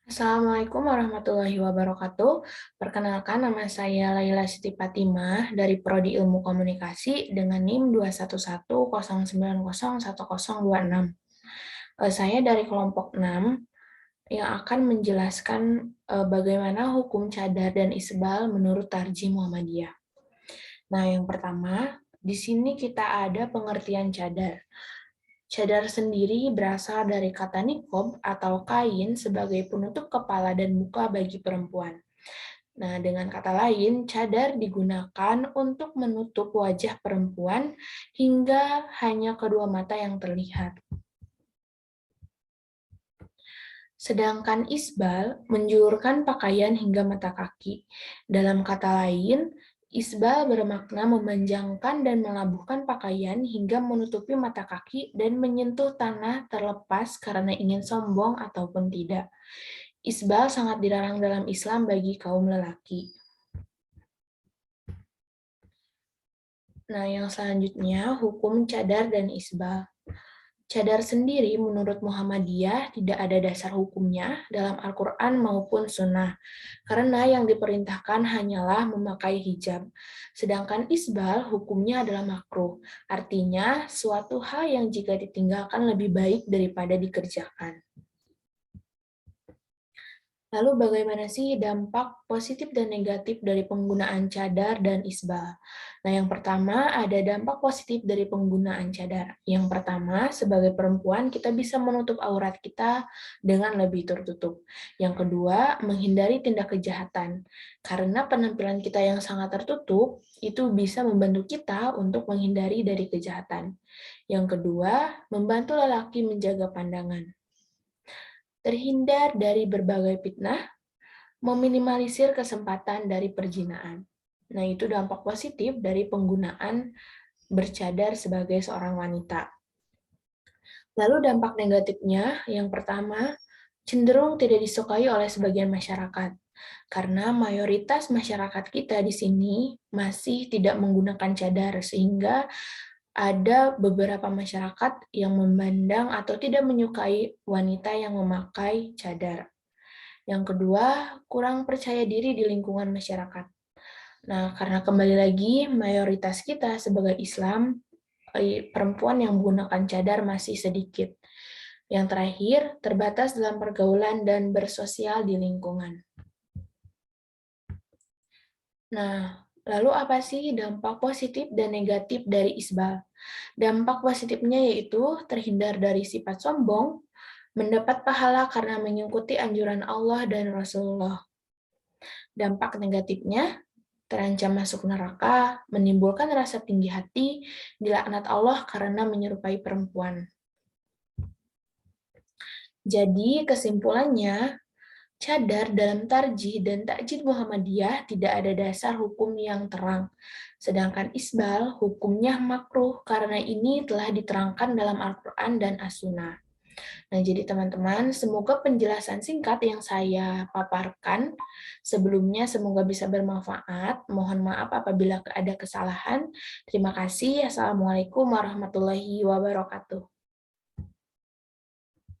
Assalamualaikum warahmatullahi wabarakatuh. Perkenalkan, nama saya Laila Siti Fatimah dari Prodi Ilmu Komunikasi dengan NIM 21109010026. Saya dari kelompok 6 yang akan menjelaskan bagaimana hukum cadar dan isbal menurut Tarjih Muhammadiyah. Nah, yang pertama, di sini kita ada pengertian cadar. Cadar sendiri berasal dari kata nikob atau kain sebagai penutup kepala dan muka bagi perempuan. Nah, dengan kata lain, cadar digunakan untuk menutup wajah perempuan hingga hanya kedua mata yang terlihat. Sedangkan isbal menjulurkan pakaian hingga mata kaki. Dalam kata lain, isbal bermakna memanjangkan dan melabuhkan pakaian hingga menutupi mata kaki dan menyentuh tanah terlepas karena ingin sombong ataupun tidak. Isbal sangat dilarang dalam Islam bagi kaum lelaki. Nah, yang selanjutnya, hukum cadar dan isbal. Cadar sendiri menurut Muhammadiyah tidak ada dasar hukumnya dalam Al-Quran maupun Sunnah, karena yang diperintahkan hanyalah memakai hijab. Sedangkan isbal hukumnya adalah makruh, artinya suatu hal yang jika ditinggalkan lebih baik daripada dikerjakan. Lalu bagaimana sih dampak positif dan negatif dari penggunaan cadar dan isbal? Nah, yang pertama ada dampak positif dari penggunaan cadar. Yang pertama, sebagai perempuan kita bisa menutup aurat kita dengan lebih tertutup. Yang kedua, menghindari tindak kejahatan. Karena penampilan kita yang sangat tertutup, itu bisa membantu kita untuk menghindari dari kejahatan. Yang kedua, membantu lelaki menjaga pandangan. Terhindar dari berbagai fitnah, meminimalisir kesempatan dari perzinaan. Nah, itu dampak positif dari penggunaan bercadar sebagai seorang wanita. Lalu dampak negatifnya, yang pertama, cenderung tidak disukai oleh sebagian masyarakat. Karena mayoritas masyarakat kita di sini masih tidak menggunakan cadar, sehingga ada beberapa masyarakat yang memandang atau tidak menyukai wanita yang memakai cadar. Yang kedua, kurang percaya diri di lingkungan masyarakat. Nah, karena kembali lagi, mayoritas kita sebagai Islam, perempuan yang menggunakan cadar masih sedikit. Yang terakhir, terbatas dalam pergaulan dan bersosial di lingkungan. Nah, lalu apa sih dampak positif dan negatif dari isbal? Dampak positifnya yaitu terhindar dari sifat sombong, mendapat pahala karena mengikuti anjuran Allah dan Rasulullah. Dampak negatifnya, terancam masuk neraka, menimbulkan rasa tinggi hati, dilaknat Allah karena menyerupai perempuan. Jadi, kesimpulannya, cadar dalam tarjih dan takjid Muhammadiyah tidak ada dasar hukum yang terang. Sedangkan isbal hukumnya makruh karena ini telah diterangkan dalam Al-Quran dan As-Sunnah. Nah, jadi teman-teman, semoga penjelasan singkat yang saya paparkan sebelumnya semoga bisa bermanfaat. Mohon maaf apabila ada kesalahan. Terima kasih. Assalamualaikum warahmatullahi wabarakatuh.